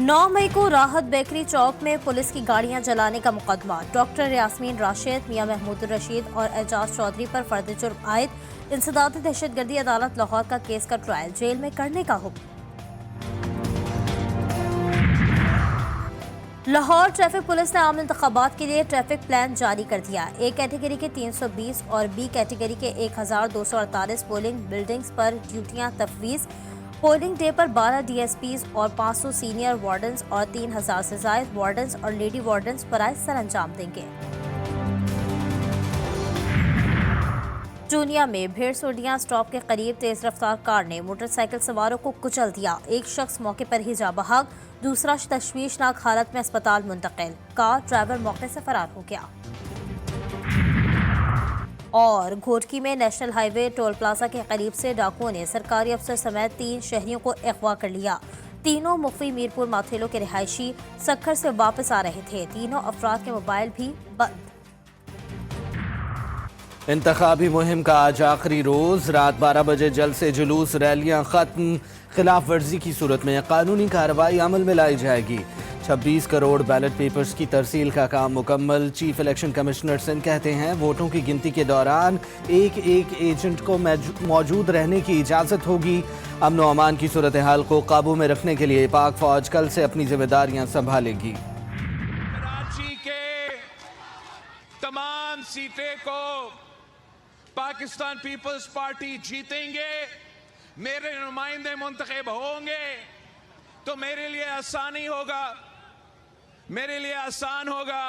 9 मई को राहत बेकरी चौक में पुलिस की गाड़ियां जलाने का मुकदमा। डॉक्टर यास्मीन राशिद, मियां महमूद रशीद और एजाज चौधरी पर फर्द जुर्म आयद इंसदाद दहशतगर्दी अदालत लाहौर का केस का ट्रायल, जेल में करने का हुक्म। लाहौर ट्रैफिक पुलिस ने आम इंतखाबात के लिए ट्रैफिक प्लान जारी कर दिया। ए कैटेगरी के 320 और बी कैटेगरी के 1248 पोलिंग बिल्डिंग्स पर ड्यूटियां तफवीज़। पोलिंग डे पर 12 DSPs और 500 सीनियर वार्डन्स और 3000 से ज़ायद वार्डन्स और लेडी वार्डन्स बराए सर अंजाम देंगे। चूनिया में भेड़ सोडिया स्टॉप के करीब तेज रफ्तार कार ने मोटरसाइकिल सवारों को कुचल दिया। एक शख्स मौके पर ही जा बहाग, दूसरा तशवीशनाक हालत में अस्पताल मुंतकिल। कार ड्राइवर मौके से फरार हो गया। और घोटकी में नेशनल हाईवे टोल प्लाजा के करीब से डाकुओं ने सरकारी अफसर समेत 3 शहरियों को अगवा कर लिया। तीनों मुख्फी मीरपुर माथेलो के रिहायशी सक्खर से वापस आ रहे थे। तीनों अफराद के मोबाइल भी बंद। इंतखाबी मुहिम का आज आखिरी रोज, रात 12 बजे जलसे जुलूस रैलियां खत्म। खिलाफ वर्जी की सूरत में कानूनी कार्रवाई अमल में लाई जाएगी। 26 करोड़ बैलेट पेपर्स की तरसील का काम मुकम्मल। चीफ इलेक्शन कमिश्नर सिंध कहते हैं वोटों की गिनती के दौरान एक एजेंट को मौजूद रहने की इजाज़त होगी। अमन व अमान की सूरत हाल को काबू में रखने के लिए पाक फौज कल से अपनी जिम्मेदारियां संभालेगी। कराची के तमाम सीटें को पाकिस्तान पीपल्स पार्टी जीतेंगे, मेरे नुमाइंदे मुंतखब होंगे तो मेरे लिए आसान होगा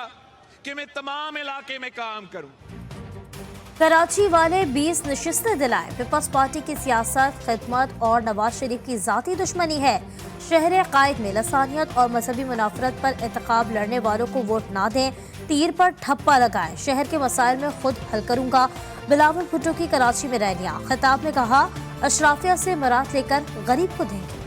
कि मैं तमाम इलाके में काम करूं। कराची वाले 20 नशिस्तें दिलाए। पीपल्स पार्टी की सियासत, खिदमत और नवाज शरीफ की जाती दुश्मनी है। शहर कायद में लसानियत और मजहबी मुनाफरत पर इंतखाब लड़ने वालों को वोट ना दें। तीर पर ठप्पा लगाएं। शहर के मसाइल में खुद हल करूंगा। बिलावल भुट्टो की कराची में रैलियां। खिताब में कहा अशराफिया से मरात लेकर गरीब को देंगे।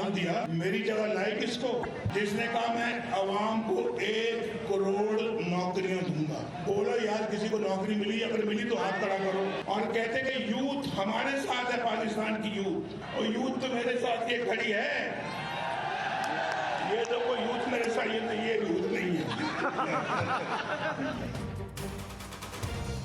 दिया मेरी जगह लाए किसको, जिसने कहा मैं अवाम को 1 करोड़ नौकरियां दूंगा। बोलो यार किसी को नौकरी मिली, अगर मिली तो हाथ खड़ा करो। और कहते कि यूथ हमारे साथ है, पाकिस्तान की यूथ, और यूथ तो मेरे साथ ये खड़ी है। ये तो कोई यूथ मेरे साथ, ये यूथ नहीं है।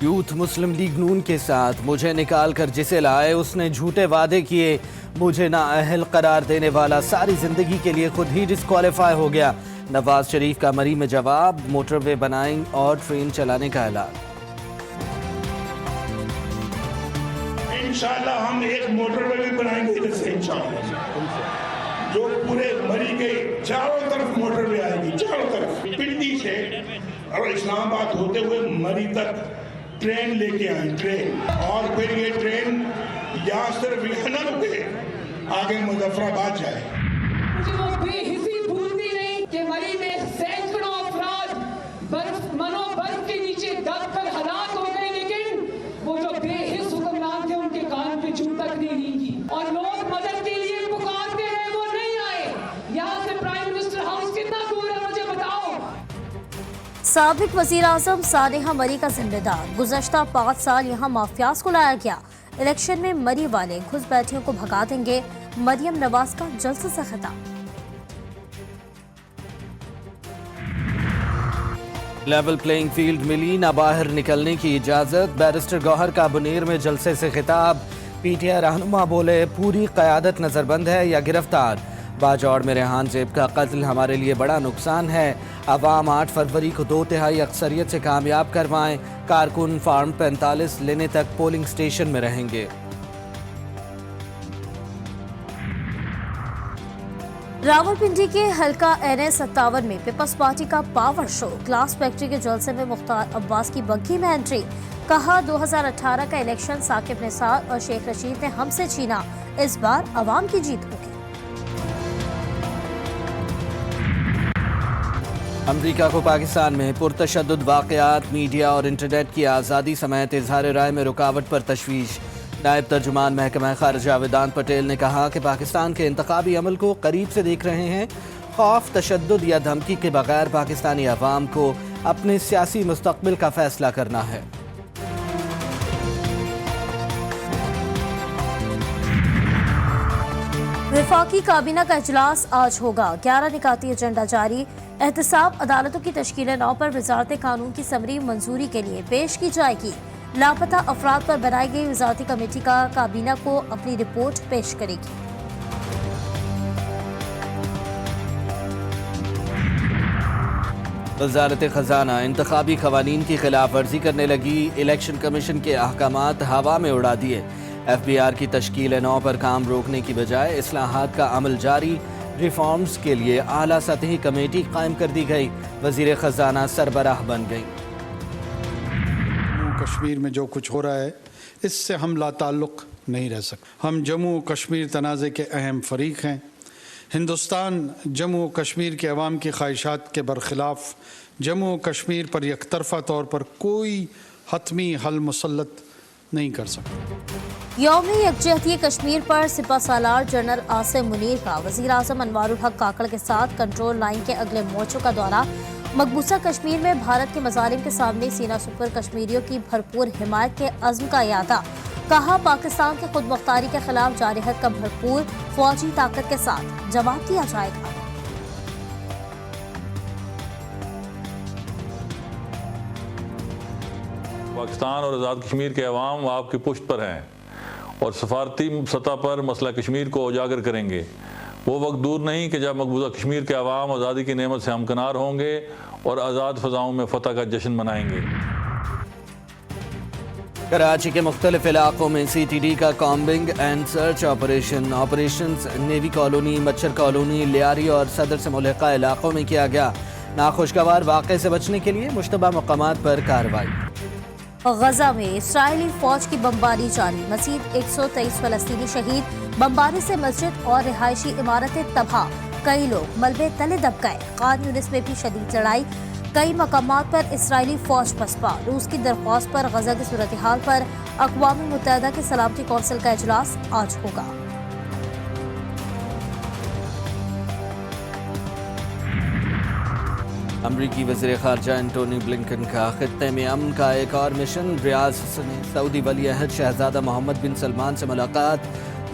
यूथ मुस्लिम लीग नून के साथ, मुझे निकाल कर जिसे लाए उसने झूठे वादे किए, मुझे ना अहल करार देने वाला सारी जिंदगी के लिए खुद ही डिस्क्वालीफाई हो गया। नवाज शरीफ का मरी में जवाब, मोटरवे बनाएं और ट्रेन चलाने का ऐलान। इंशाल्लाह हम एक मोटरवे भी बनाएंगे इधर से इंशाल्लाह, जो पूरे मरी के चारों तरफ मोटरवे आएगी, चारों तरफ पिंडी से और इस्लामाबाद होते हुए मरी तक ट्रेन लेके आए, ट्रेन। और फिर ये ट्रेन यहाँ सिर्फ यहाँ न रुके, आगे मुजफ्फराबाद जाए। मुझे वो बेहिसी भूलती नहीं कि मरी में सैकड़ों अफराद बर्फ के नीचे दब कर हलाक हो गए, लेकिन वो जो बेहिस हुक्मरान थे उनके कान पे जूं तक नहीं लीगी। और लोग मदद के लिए पुकारते हैं, वो नहीं आए। यहाँ से प्राइम मिनिस्टर हाउस कितना दूर है मुझे बताओ। साबिक वजीर आजम सानेहा मरी का जिम्मेदार। गुज़श्ता 5 साल यहाँ माफियाज को लाया गया। इलेक्शन में मरी वाले घुसपैठियों को भगा देंगे। मरियम नवाज का जलसे से खिताब। लेवल प्लेइंग फील्ड मिली, ना बाहर निकलने की इजाजत। बैरिस्टर गौहर का बुनेर में जलसे से खिताब। पीटीआई रहनुमा बोले पूरी क़यादत नजरबंद है या गिरफ्तार। बाजौड़ में रेहान ज़ेब का कत्ल हमारे लिए बड़ा नुकसान है। अवाम 8 फरवरी को 2/3 अक्सरियत से कामयाब करवाएं। कारकुन फार्म 45 लेने तक पोलिंग स्टेशन में रहेंगे। रावलपिंडी के हल्का NS57 में पीपल्स पार्टी का पावर शो। ग्लास फैक्ट्री के जलसे में मुख्तार अब्बास की बग्घी में एंट्री। कहा 2018 का इलेक्शन साकिब निसार और शेख रशीद ने हमसे छीना, इस बार अवाम की जीत होगी। अमरीका को पाकिस्तान में पुरतशद्दुद वाक़यात, मीडिया और इंटरनेट की आज़ादी समेत इजहार राय में रुकावट पर तशवीश। नायब तर्जुमान महकमा ख़ारिजा वेदांत पटेल ने कहा कि पाकिस्तान के इंतखाबी अमल को करीब से देख रहे हैं। खौफ, तशद्दुद या धमकी के बगैर पाकिस्तानी अवाम को अपने सियासी मुस्तक़बिल का फैसला करना है। वफाकी काबीना का इजलास आज होगा। 11 निकाती एजेंडा जारी। एहतसाब अदालतों की तश्कील 9 पर वजारत कानून की समरी मंजूरी के लिए पेश की जाएगी। लापता अफराद पर बनाई गई वजारती कमेटी का काबीना को अपनी रिपोर्ट पेश करेगी। वजारत खजाना इंतखाबी खवानीन की खिलाफ वर्जी करने लगी। इलेक्शन कमीशन के अहकामात हवा में उड़ा दिए। FBR की तश्कील 9 पर काम रोकने की बजाय इस्लाहात का अमल जारी। रिफॉर्म्स के लिए आला सतही कमेटी कायम कर दी गई। वजीर खजाना सरबराह बन गई। जम्मू कश्मीर में जो कुछ हो रहा है इससे हम लाताल्लुक़ नहीं रह सकते। हम जम्मू कश्मीर तनाज़े के अहम फरीक हैं। हिंदुस्तान जम्मू कश्मीर के अवाम की ख्वाहिशात के बरखिलाफ़ जम्मू कश्मीर पर यकतरफ़ा तौर पर कोई हतमी हल मुसल्लत नहीं कर सकता। यौम यकजहती कश्मीर पर सिपह सालार जनरल आसिम मुनीर का वज़ीर आज़म अनवारुल हक काकड़ के साथ कंट्रोल लाइन के अगले मोर्चों का दौरा। मकबूजा कश्मीर में भारत के मज़ालिम के सामने सीना सुपर कश्मीरियों की भरपूर हिमायत के अज़्म का यादा। कहा पाकिस्तान के खुद मुख्तारी के खिलाफ जारहत का भरपूर फौजी ताकत के साथ जवाब दिया जाएगा। पाकिस्तान और आज़ाद कश्मीर के अवाम आपकी पुश्त पर हैं और सफारती सतह पर मसला कश्मीर को उजागर करेंगे। वो वक्त दूर नहीं कि जब मकबूजा कश्मीर के अवाम आज़ादी की नेमत से हमकनार होंगे और आज़ाद फ़ज़ाओं में फ़तह का जश्न मनाएंगे। कराची के मुख्तलिफ इलाकों में CTD का combing and search operations navy colony, मच्छर कॉलोनी, लियारी और सदर से मुल्हिका इलाकों में किया गया। नाखुशगवार वाक़े से बचने के लिए मुश्तबा मकामात पर कार्रवाई। गजा में इसराइली फौज की बमबारी जारी। मज़ीद 123 फ़लस्तीनी शहीद। बमबारी से मस्जिद और रिहायशी इमारतें तबाह। कई लोग मलबे तले दब गए। खान यूनिस में भी शदीद लड़ाई। कई मकामात पर इसराइली फौज पसपा। रूस की दरख्वास्त पर गजा की सूरत हाल पर अक़वाम मुत्तहिदा की सलामती कौंसिल का इजलास आज होगा। अमरीकी वज़ीर ख़ारजा एंटोनी ब्लिंकन का ख़ित्ते में अमन का एक और मिशन। रियाद में सऊदी वली अहद शहज़ादा मोहम्मद बिन सलमान से मुलाकात।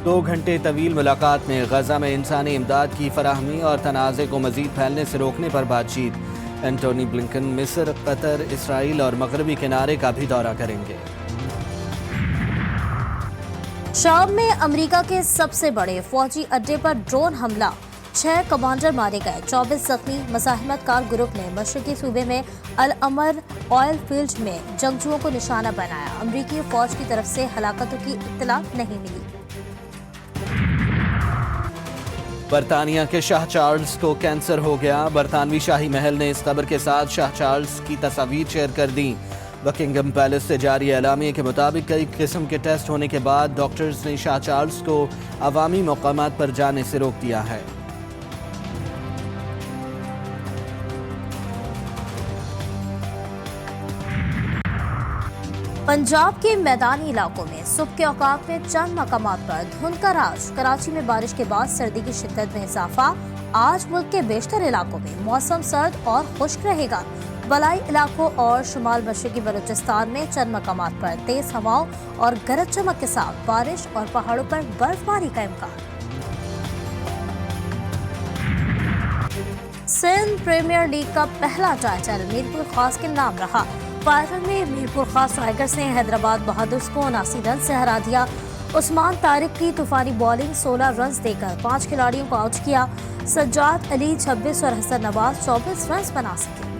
2 घंटे तवील मुलाकात में गजा में इंसानी इमदाद की फराहमी और तनाज़े को मज़ीद फैलने से रोकने पर बातचीत। एंटोनी ब्लिंकन मिस्र, कतर, इसराइल और मगरबी किनारे का भी दौरा करेंगे। शाम में अमेरिका के सबसे बड़े फौजी अड्डे पर ड्रोन हमला। 6 कमांडर मारे गए, 24 जख्मी। मज़ाहिमत कार ग्रुप ने मशरकी सूबे में अल अमर ऑयल फील्ड में जंगजुओं को निशाना बनाया। अमरीकी फौज की तरफ से हलाकतों की इत्तला नहीं मिली। बरतानिया के शाह चार्ल्स को कैंसर हो गया। बरतानवी शाही महल ने इस खबर के साथ शाह चार्ल्स की तस्वीर शेयर कर दी। बकिंगम पैलेस से जारी एलामिया के मुताबिक कई किस्म के टेस्ट होने के बाद डॉक्टर्स ने शाह चार्ल्स को अवामी मकामात पर जाने से रोक दिया है। पंजाब के मैदानी इलाकों में सुबह के औकात में चंद मकामात पर धुंध का राज। कराची में बारिश के बाद सर्दी की शिद्दत में इजाफा। आज मुल्क के बेशतर इलाकों में मौसम सर्द और खुश्क रहेगा। बलाई इलाकों और शुमाल मशरकी बलूचिस्तान में चंद मकामात पर तेज हवाओं और गरज चमक के साथ बारिश और पहाड़ों पर बर्फबारी का इम्कान। सिंध प्रीमियर लीग का पहला टाइटल मीरपुर खास के नाम रहा। फाइनल में मीरपुर खास टाइगर्स ने हैदराबाद बहादुर्स को 79 रन से हरा दिया। उस्मान तारिक की तूफानी बॉलिंग 16 रन देकर 5 खिलाड़ियों को आउट किया। सज्जाद अली 26 और हसन नवाज 24 रन बना सके।